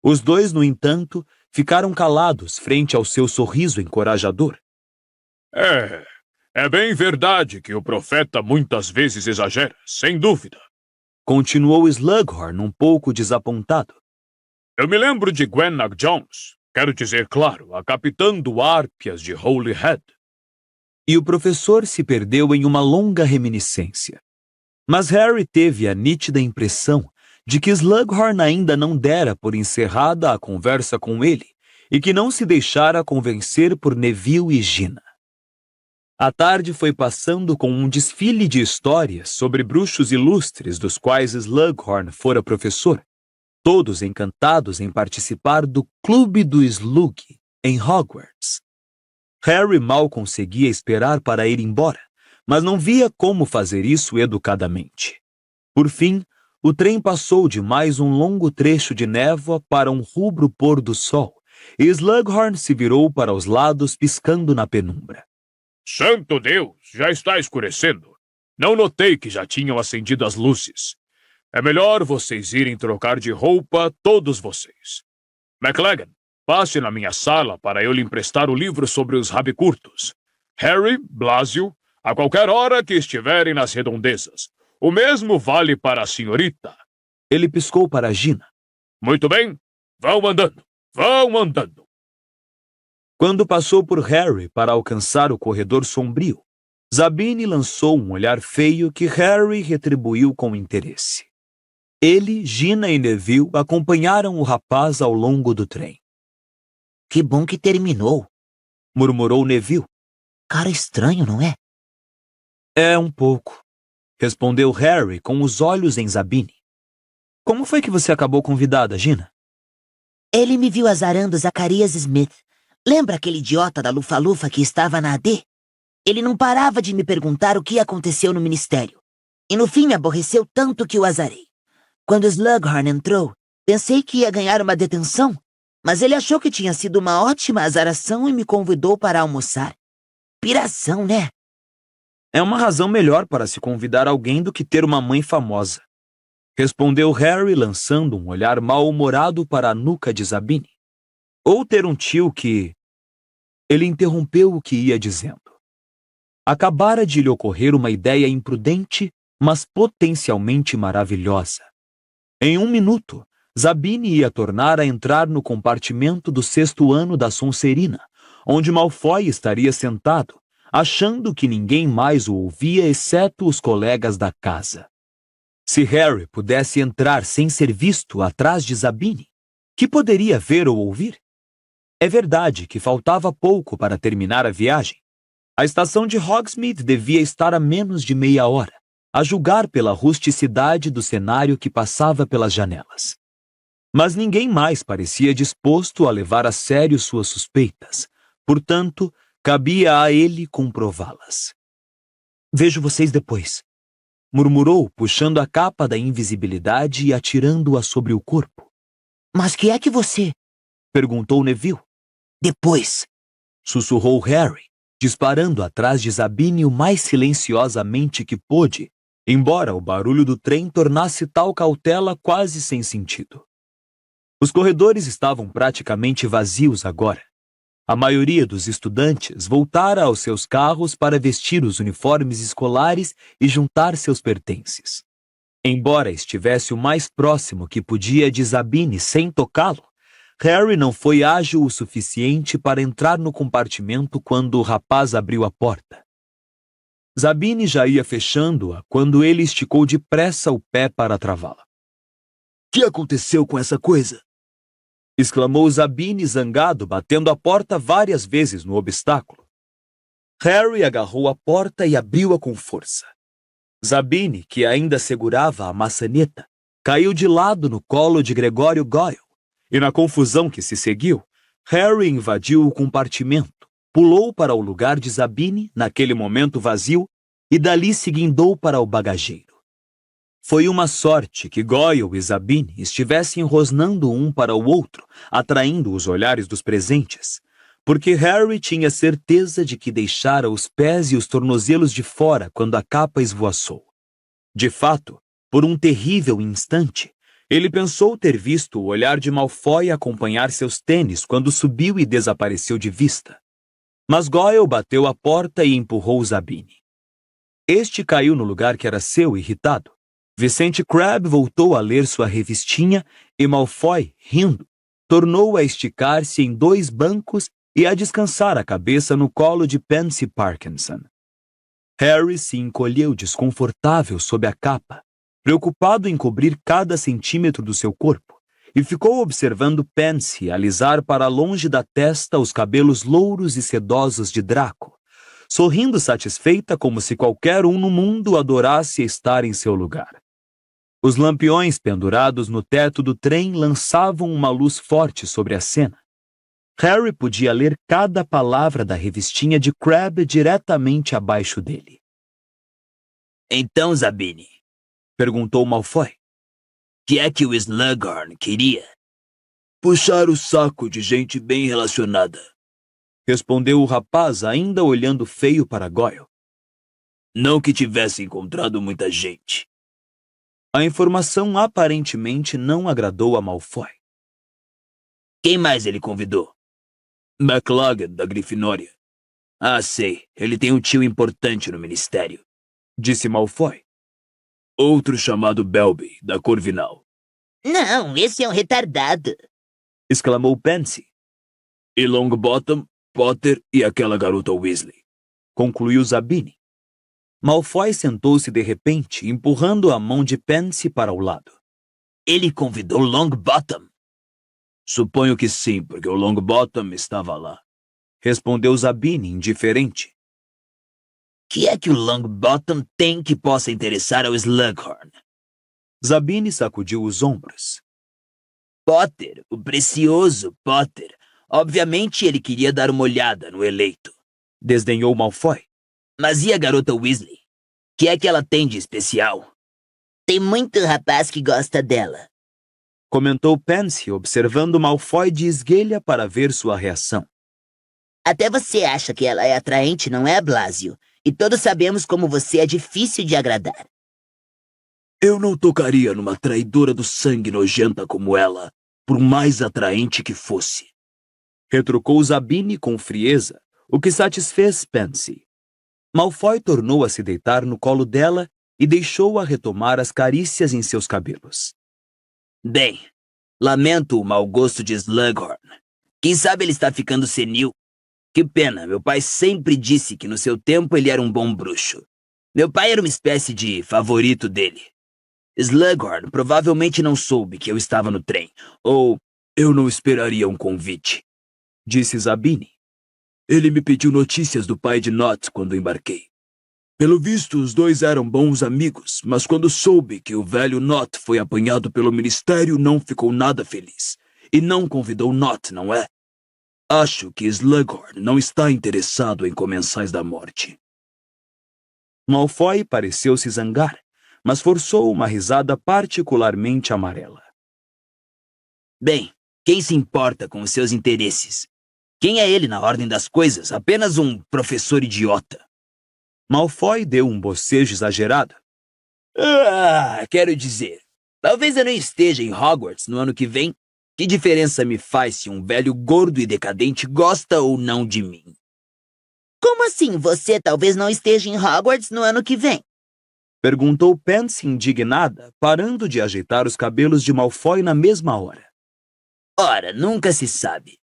Os dois, no entanto, ficaram calados frente ao seu sorriso encorajador. É bem verdade que o profeta muitas vezes exagera, sem dúvida. Continuou Slughorn um pouco desapontado. Eu me lembro de Gwennack Jones, quero dizer, claro, a capitã do Árpias de Holyhead. E o professor se perdeu em uma longa reminiscência. Mas Harry teve a nítida impressão de que Slughorn ainda não dera por encerrada a conversa com ele e que não se deixara convencer por Neville e Gina. A tarde foi passando com um desfile de histórias sobre bruxos ilustres dos quais Slughorn fora professor, todos encantados em participar do Clube do Slug em Hogwarts. Harry mal conseguia esperar para ir embora, mas não via como fazer isso educadamente. Por fim, o trem passou de mais um longo trecho de névoa para um rubro pôr do sol, e Slughorn se virou para os lados piscando na penumbra. Santo Deus, já está escurecendo. Não notei que já tinham acendido as luzes. É melhor vocês irem trocar de roupa, todos vocês. McLaggen, passe na minha sala para eu lhe emprestar o livro sobre os rabicurtos. Harry, Blasio, a qualquer hora que estiverem nas redondezas. O mesmo vale para a senhorita. Ele piscou para Gina. Muito bem, vão andando, vão andando. Quando passou por Harry para alcançar o corredor sombrio, Zabine lançou um olhar feio que Harry retribuiu com interesse. Ele, Gina e Neville acompanharam o rapaz ao longo do trem. Que bom que terminou, Murmurou Neville. Cara estranho, não é? É um pouco, respondeu Harry com os olhos em Zabine. Como foi que você acabou convidada, Gina? Ele me viu azarando Zacarias Smith. Lembra aquele idiota da Lufa-Lufa que estava na AD? Ele não parava de me perguntar o que aconteceu no ministério. E no fim me aborreceu tanto que o azarei. Quando Slughorn entrou, pensei que ia ganhar uma detenção, mas ele achou que tinha sido uma ótima azaração e me convidou para almoçar. Piração, né? É uma razão melhor para se convidar alguém do que ter uma mãe famosa, respondeu Harry, lançando um olhar mal-humorado para a nuca de Zabine. Ou ter um tio que... Ele interrompeu o que ia dizendo. Acabara de lhe ocorrer uma ideia imprudente, mas potencialmente maravilhosa. Em 1 minuto, Zabine ia tornar a entrar no compartimento do 6º ano da Sonserina, onde Malfoy estaria sentado, achando que ninguém mais o ouvia exceto os colegas da casa. Se Harry pudesse entrar sem ser visto atrás de Zabine, que poderia ver ou ouvir? É verdade que faltava pouco para terminar a viagem. A estação de Hogsmeade devia estar a menos de meia hora, a julgar pela rusticidade do cenário que passava pelas janelas. Mas ninguém mais parecia disposto a levar a sério suas suspeitas, portanto, cabia a ele comprová-las. "Vejo vocês depois", murmurou, puxando a capa da invisibilidade e atirando-a sobre o corpo. Mas que é que você... Perguntou Neville. Depois. Sussurrou Harry, disparando atrás de Zabine o mais silenciosamente que pôde, embora o barulho do trem tornasse tal cautela quase sem sentido. Os corredores estavam praticamente vazios agora. A maioria dos estudantes voltara aos seus carros para vestir os uniformes escolares e juntar seus pertences. Embora estivesse o mais próximo que podia de Zabine sem tocá-lo, Harry não foi ágil o suficiente para entrar no compartimento quando o rapaz abriu a porta. Zabine já ia fechando-a quando ele esticou depressa o pé para travá-la. "Que aconteceu com essa coisa?" exclamou Zabine zangado, batendo a porta várias vezes no obstáculo. Harry agarrou a porta e abriu-a com força. Zabine, que ainda segurava a maçaneta, caiu de lado no colo de Gregório Goyle, e na confusão que se seguiu, Harry invadiu o compartimento, pulou para o lugar de Zabine, naquele momento vazio, e dali se guindou para o bagageiro. Foi uma sorte que Goyle e Zabine estivessem rosnando um para o outro, atraindo os olhares dos presentes, porque Harry tinha certeza de que deixara os pés e os tornozelos de fora quando a capa esvoaçou. De fato, por um terrível instante, ele pensou ter visto o olhar de Malfoy acompanhar seus tênis quando subiu e desapareceu de vista. Mas Goyle bateu a porta e empurrou Zabine. Este caiu no lugar que era seu, irritado. Vicente Crabbe voltou a ler sua revistinha e Malfoy, rindo, tornou a esticar-se em 2 bancos e a descansar a cabeça no colo de Pansy Parkinson. Harry se encolheu desconfortável sob a capa, preocupado em cobrir cada centímetro do seu corpo, e ficou observando Pansy alisar para longe da testa os cabelos louros e sedosos de Draco, sorrindo satisfeita como se qualquer um no mundo adorasse estar em seu lugar. Os lampiões pendurados no teto do trem lançavam uma luz forte sobre a cena. Harry podia ler cada palavra da revistinha de Crabbe diretamente abaixo dele. "Então, Zabine", perguntou Malfoy, "que é que o Slughorn queria?" "Puxar o saco de gente bem relacionada", respondeu o rapaz, ainda olhando feio para Goyle. "Não que tivesse encontrado muita gente." A informação aparentemente não agradou a Malfoy. "Quem mais ele convidou?" "McLaggen, da Grifinória." "Ah, sei. Ele tem um tio importante no ministério", disse Malfoy. "Outro chamado Belby, da Corvinal." Não, esse é um retardado. exclamou Pansy. E Longbottom, Potter e aquela garota Weasley, concluiu Zabine. Malfoy sentou-se de repente, empurrando a mão de Pansy para o lado. "Ele convidou Longbottom?" "Suponho que sim, porque o Longbottom estava lá", respondeu Zabine, indiferente. "Que é que o Longbottom tem que possa interessar ao Slughorn?" Zabine sacudiu os ombros. "Potter, o precioso Potter. Obviamente ele queria dar uma olhada no eleito." Desdenhou Malfoy. "Mas e a garota Weasley? Que é que ela tem de especial?" Tem muito rapaz que gosta dela. Comentou Pansy, observando Malfoy de esguelha para ver sua reação. Até você acha que ela é atraente, não é, Blasio? E todos sabemos como você é difícil de agradar. "Eu não tocaria numa traidora do sangue nojenta como ela, por mais atraente que fosse", retrucou Zabine com frieza, o que satisfez Pansy. Malfoy tornou a se deitar no colo dela e deixou-a retomar as carícias em seus cabelos. "Bem, lamento o mau gosto de Slughorn. Quem sabe ele está ficando senil." Que pena, meu pai sempre disse que no seu tempo ele era um bom bruxo. Meu pai era uma espécie de favorito dele. Slughorn provavelmente não soube que eu estava no trem, ou eu não esperaria um convite, disse Zabini. Ele me pediu notícias do pai de Not quando embarquei. Pelo visto, os dois eram bons amigos, mas quando soube que o velho Not foi apanhado pelo ministério, não ficou nada feliz. E não convidou Not, não é? Acho que Slughorn não está interessado em comensais da morte. Malfoy pareceu se zangar, mas forçou uma risada particularmente amarela. Bem, quem se importa com os seus interesses? Quem é ele na ordem das coisas? Apenas um professor idiota. Malfoy deu um bocejo exagerado. Quero dizer, talvez eu não esteja em Hogwarts no ano que vem. Que diferença me faz se um velho gordo e decadente gosta ou não de mim? Como assim você talvez não esteja em Hogwarts no ano que vem? Perguntou Pansy indignada, parando de ajeitar os cabelos de Malfoy na mesma hora. Ora, nunca se sabe.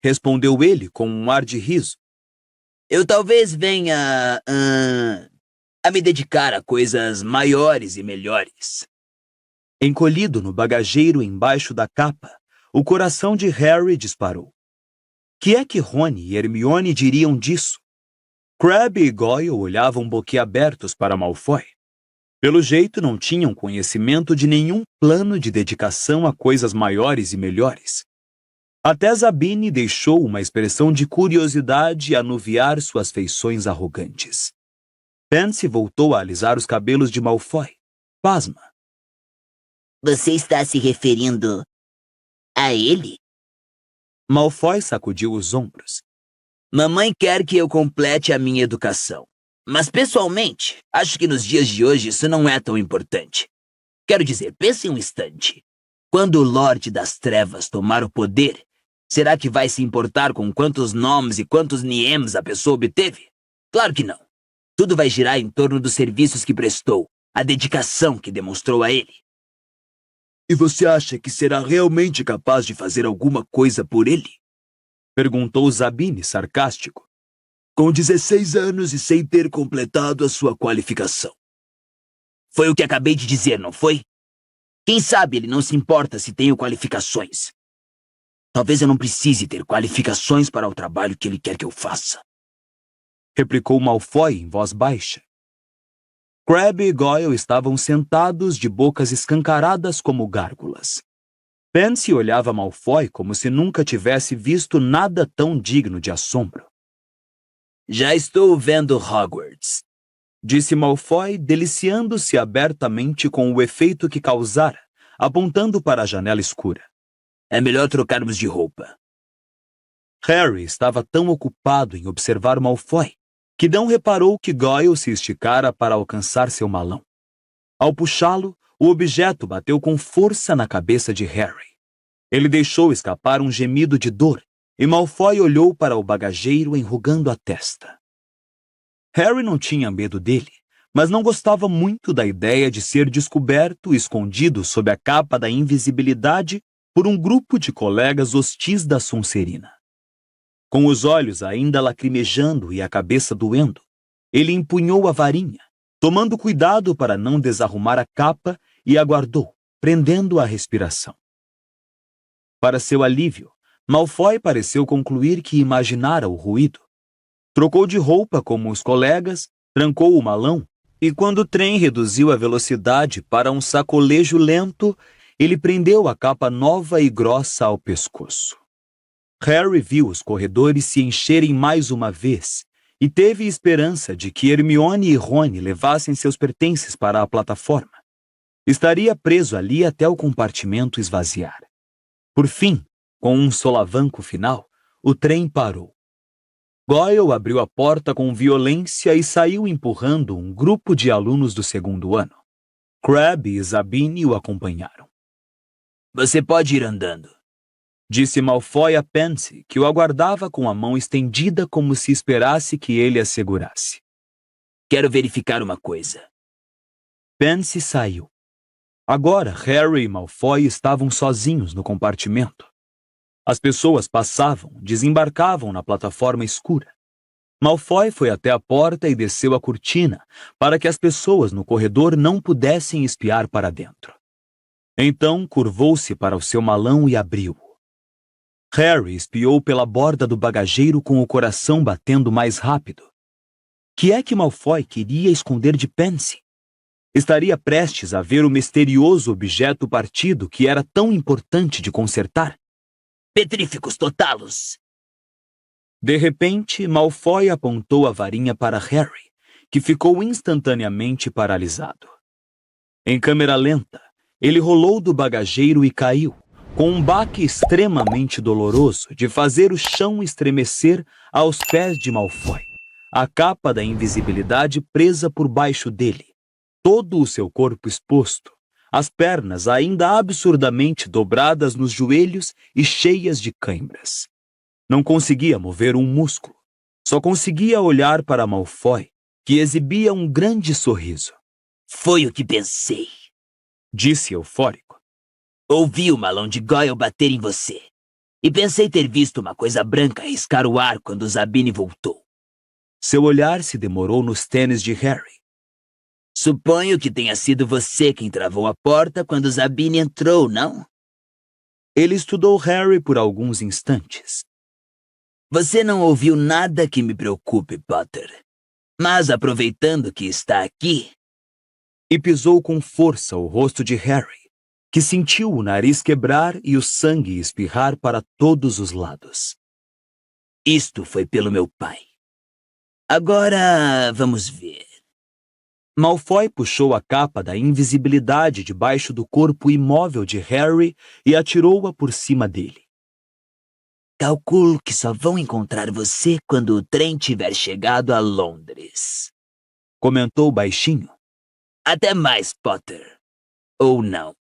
Respondeu ele com um ar de riso. Eu talvez venha a me dedicar a coisas maiores e melhores. Encolhido no bagageiro embaixo da capa, o coração de Harry disparou. Que é que Rony e Hermione diriam disso? Crabbe e Goyle olhavam boquiabertos para Malfoy. Pelo jeito, não tinham conhecimento de nenhum plano de dedicação a coisas maiores e melhores. Até Zabini deixou uma expressão de curiosidade anuviar suas feições arrogantes. Pansy voltou a alisar os cabelos de Malfoy. Pasma. Você está se referindo a ele? Malfoy sacudiu os ombros. Mamãe quer que eu complete a minha educação. Mas, pessoalmente, acho que nos dias de hoje isso não é tão importante. Quero dizer, pense um instante. Quando o Lorde das Trevas tomar o poder, será que vai se importar com quantos nomes e quantos niems a pessoa obteve? Claro que não. Tudo vai girar em torno dos serviços que prestou, a dedicação que demonstrou a ele. E você acha que será realmente capaz de fazer alguma coisa por ele? Perguntou Zabini, sarcástico. Com 16 anos e sem ter completado a sua qualificação. Foi o que acabei de dizer, não foi? Quem sabe ele não se importa se tenho qualificações. Talvez eu não precise ter qualificações para o trabalho que ele quer que eu faça. Replicou Malfoy em voz baixa. Crabbe e Goyle estavam sentados de bocas escancaradas como gárgulas. Pansy olhava Malfoy como se nunca tivesse visto nada tão digno de assombro. Já estou vendo Hogwarts, disse Malfoy, deliciando-se abertamente com o efeito que causara, apontando para a janela escura. É melhor trocarmos de roupa. Harry estava tão ocupado em observar Malfoy que não reparou que Goyle se esticara para alcançar seu malão. Ao puxá-lo, o objeto bateu com força na cabeça de Harry. Ele deixou escapar um gemido de dor e Malfoy olhou para o bagageiro enrugando a testa. Harry não tinha medo dele, mas não gostava muito da ideia de ser descoberto e escondido sob a capa da invisibilidade por um grupo de colegas hostis da Sonserina. Com os olhos ainda lacrimejando e a cabeça doendo, ele empunhou a varinha, tomando cuidado para não desarrumar a capa, e aguardou, prendendo a respiração. Para seu alívio, Malfoy pareceu concluir que imaginara o ruído. Trocou de roupa como os colegas, trancou o malão, e quando o trem reduziu a velocidade para um sacolejo lento, ele prendeu a capa nova e grossa ao pescoço. Harry viu os corredores se encherem mais uma vez e teve esperança de que Hermione e Rony levassem seus pertences para a plataforma. Estaria preso ali até o compartimento esvaziar. Por fim, com um solavanco final, o trem parou. Goyle abriu a porta com violência e saiu empurrando um grupo de alunos do segundo ano. Crabbe e Zabini o acompanharam. Você pode ir andando, disse Malfoy a Pansy, que o aguardava com a mão estendida como se esperasse que ele a segurasse. Quero verificar uma coisa. Pansy saiu. Agora Harry e Malfoy estavam sozinhos no compartimento. As pessoas passavam, desembarcavam na plataforma escura. Malfoy foi até a porta e desceu a cortina para que as pessoas no corredor não pudessem espiar para dentro. Então curvou-se para o seu malão e abriu-o. Harry espiou pela borda do bagageiro com o coração batendo mais rápido. Que é que Malfoy queria esconder de Pansy? Estaria prestes a ver o misterioso objeto partido que era tão importante de consertar? Petríficos totalos! De repente, Malfoy apontou a varinha para Harry, que ficou instantaneamente paralisado. Em câmera lenta, ele rolou do bagageiro e caiu, com um baque extremamente doloroso de fazer o chão estremecer aos pés de Malfoy, a capa da invisibilidade presa por baixo dele, todo o seu corpo exposto, as pernas ainda absurdamente dobradas nos joelhos e cheias de cãibras. Não conseguia mover um músculo. Só conseguia olhar para Malfoy, que exibia um grande sorriso. Foi o que pensei, disse eufórico. Ouvi o malão de Goyle bater em você. E pensei ter visto uma coisa branca riscar o ar quando Zabine voltou. Seu olhar se demorou nos tênis de Harry. Suponho que tenha sido você quem travou a porta quando Zabine entrou, não? Ele estudou Harry por alguns instantes. Você não ouviu nada que me preocupe, Potter. Mas aproveitando que está aqui... E pisou com força o rosto de Harry, que sentiu o nariz quebrar e o sangue espirrar para todos os lados. Isto foi pelo meu pai. Agora, vamos ver. Malfoy puxou a capa da invisibilidade debaixo do corpo imóvel de Harry e atirou-a por cima dele. Calculo que só vão encontrar você quando o trem tiver chegado a Londres. Comentou baixinho. Até mais, Potter. Ou não.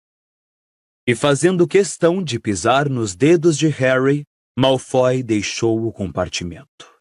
E fazendo questão de pisar nos dedos de Harry, Malfoy deixou o compartimento.